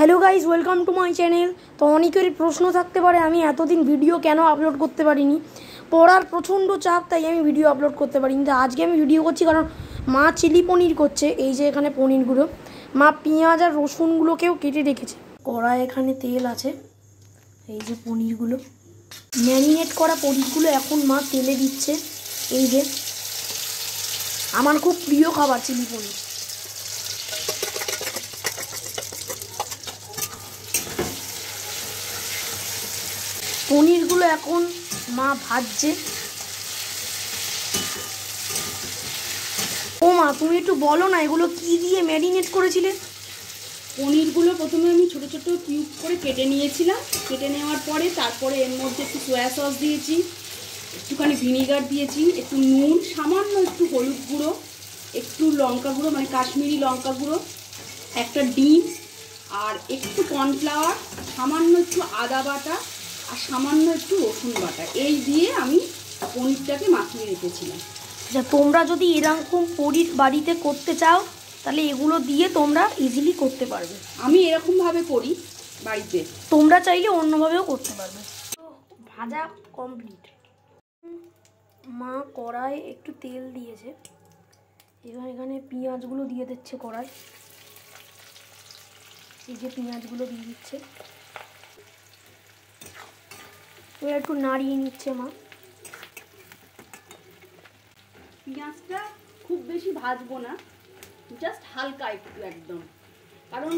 Hello guys, welcome to my channel. তো অনেকেরই প্রশ্ন থাকতে পারে আমি এতদিন ভিডিও কেন আপলোড করতে পারিনি। পড়ার প্রচণ্ড চাপ, তাই আমি ভিডিও আপলোড করতে পারিনি। তো আজকে আমি ভিডিও করছি কারণ মা চিলি পনির করছে। এই যে এখানে পনিরগুলো মা পেঁয়াজ আর রসুনগুলোকেও কেটে রেখেছে। কড়াই এখানে তেল আছে। এই যে পনিরগুলো ম্যারিনেট করা পনিরগুলো এখন মা তেলে দিচ্ছে। এই যে আমার খুব প্রিয় খাবার চিলি পনির। পনিরগুলো এখন মা ভাজছে। ও মা, তুমি একটু বলো না এগুলো কি দিয়ে ম্যারিনেট করেছিলে? পনিরগুলো প্রথমে আমি ছোটো ছোটো কিউব করে কেটে নিয়েছিলাম। কেটে নেওয়ার পরে তারপরে এর মধ্যে একটু সয়া সস দিয়েছি, একটুখানি ভিনিগার দিয়েছি, একটু নুন, সামান্য একটু হলুদ গুঁড়ো, একটু লঙ্কা গুঁড়ো মানে কাশ্মীরি লঙ্কা গুঁড়ো, একটা ডিম আর একটু কর্নফ্লাওয়ার, সামান্য একটু আদা বাটা আর সামান্য একটু রসুন বাটা, এই দিয়ে আমি পনিরটাকে মাখিয়ে রেখেছিলাম। আচ্ছা, তোমরা যদি এরকম পনির বাড়িতে করতে চাও তাহলে এগুলো দিয়ে তোমরা ইজিলি করতে পারবে। আমি এরকমভাবে করি বাড়িতে, তোমরা চাইলে অন্যভাবেও করতে পারবে। তো ভাজা কমপ্লিট। মা কড়াই একটু তেল দিয়েছে, এখানে পেঁয়াজগুলো দিয়ে দিচ্ছে কড়াই। এই যে পেঁয়াজগুলো দিয়ে দিচ্ছে, এবার একটু নাড়িয়ে নিচ্ছে মা। পেঁয়াজটা খুব বেশি ভাজবো না, জাস্ট হালকা একটু, একদম। কারণ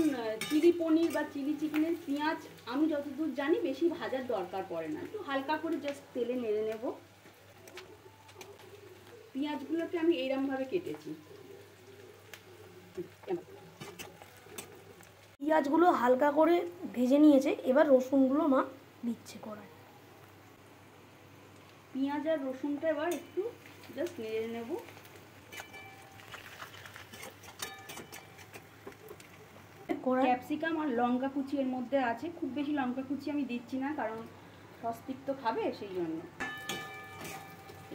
চিলি পনির বা চিলি চিকেনের পেঁয়াজ আমি যতদূর জানি বেশি ভাজার দরকার পড়ে না, একটু হালকা করে জাস্ট তেলে নেড়ে নেব। পেঁয়াজগুলোকে আমি এইরকমভাবে কেটেছি। পেঁয়াজগুলো হালকা করে ভেজে নিয়েছে, এবার রসুনগুলো মা দিচ্ছে কড়াই। পেঁয়াজ আর রসুনটা এবার একটু জাস্ট নেড়ে নেব। ক্যাপসিকাম আর লঙ্কা কুচি এর মধ্যে আছে, খুব বেশি লঙ্কা কুচি আমি দিচ্ছি না কারণ সস্তিক তো খাবে, সেই জন্য।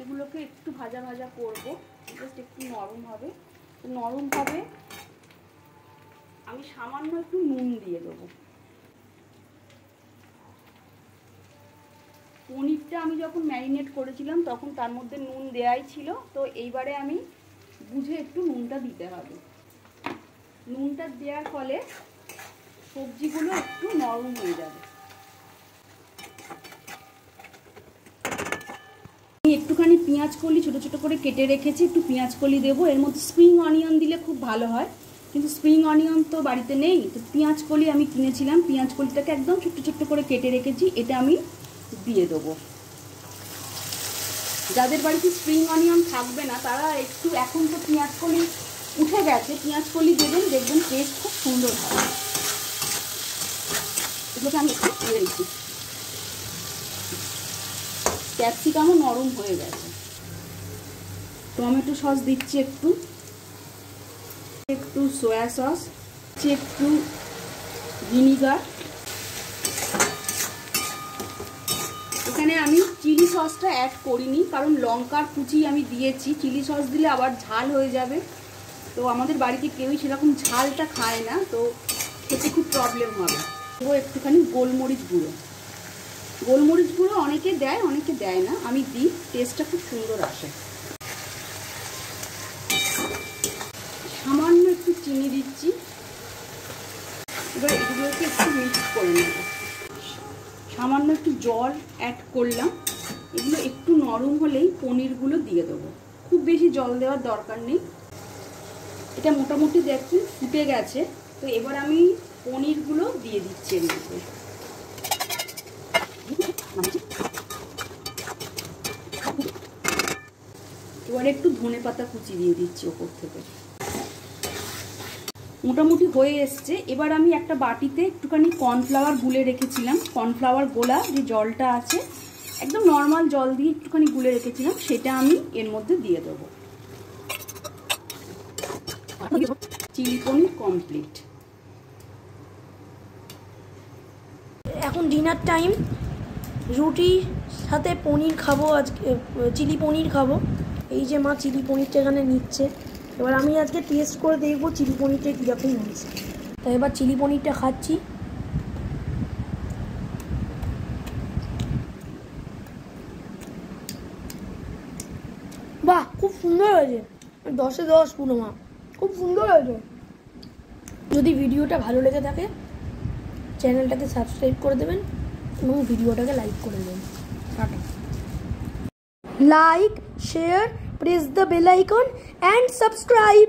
এগুলোকে একটু ভাজা ভাজা করব, জাস্ট একটু নরম হবে। নরম হবে, আমি সামান্য একটু নুন দিয়ে দেবো। পনিরটা আমি যখন ম্যারিনেট করেছিলাম তখন তার মধ্যে নুন দেওয়াই ছিল, তো এইবারে আমি বুঝে একটু নুনটা দিতে হবে। নুনটা দেওয়ার ফলে সবজিগুলো একটু নরম হয়ে যাবে। আমি একটুখানি পেঁয়াজ কলি ছোটো ছোটো করে কেটে রেখেছি, একটু পেঁয়াজ কলি দেবো। এর মধ্যে স্প্রিং অনিয়ন দিলে খুব ভালো হয়, কিন্তু স্প্রিং অনিয়ন তো বাড়িতে নেই, তো পেঁয়াজ কলি আমি কিনেছিলাম। পেঁয়াজ কলিটাকে একদম ছোট্ট ছোট্ট করে কেটে রেখেছি, এটা আমি দিয়ে দেবো। যাদের বাড়িতে স্প্রিং অনিয়ন থাকবে না তারা একটু, এখন তো পেঁয়াজ কলি উঠে গেছে, পেঁয়াজ কলি দেবেন, দেখবেন টেস্ট খুব সুন্দর হয়। এগুলোকে আমি একটু দিয়ে দিচ্ছি। ক্যাপসিকামও নরম হয়ে গেছে। টমেটো সস দিচ্ছি একটু, একটু সয়া সস, একটু ভিনিগার। এখানে আমি চিলি সসটা অ্যাড করিনি কারণ লঙ্কার কুচি আমি দিয়েছি, চিলি সস দিলে আবার ঝাল হয়ে যাবে। তো আমাদের বাড়িতে কেউই সেরকম ঝালটা খায় না, তো খেতে খুব প্রবলেম হবে। ও একটুখানি গোলমরিচ গুঁড়ো, গোলমরিচ গুঁড়ো অনেকে দেয় অনেকে দেয় না, আমি দিই, টেস্টটা খুব সুন্দর আসে। সামান্য একটু চিনি দিচ্ছি। এবার এগুলোকে একটু মিক্স করে নেব। সামান্য একটু জল অ্যাড করলাম। এগুলো একটু নরম হলেই পনিরগুলো দিয়ে দেবো, খুব বেশি জল দেওয়ার দরকার নেই। এটা মোটামুটি দেখছি ফুটে গেছে, তো এবার আমি পনিরগুলো দিয়ে দিচ্ছি এর মধ্যে। এবার একটু ধনেপাতা কুচি দিয়ে দিচ্ছি ওপর থেকে। মোটামুটি হয়ে এসছে। এবার আমি একটা বাটিতে একটুখানি কর্নফ্লাওয়ার গুলে রেখেছিলাম, কর্নফ্লাওয়ার গোলা যে জলটা আছে, একদম নর্মাল জল দিয়ে একটুখানি গুলে রেখেছিলাম, সেটা আমি এর মধ্যে দিয়ে দেবো। চিলি পনির কমপ্লিট। এখন ডিনার টাইম, রুটির সাথে পনির খাবো, আজকে চিলি পনির খাবো। এই যে মা চিলি পনিরটা এখানে নিচ্ছে, এবার আমি আজকে টেস্ট করে দেখবো চিলি পনিরটা কীরকম হয়েছে। তো এবার চিলি পনিরটা খাচ্ছি। সুন্দর হয়েছে, 10-এ 10 পুরো মা, খুব সুন্দর হয়েছে। যদি ভিডিওটা ভালো লেগে থাকে চ্যানেলটাকে সাবস্ক্রাইব করে দেবেন এবং ভিডিওটাকে লাইক করে দেবেন। Tata. Like, share, press the bell icon and subscribe.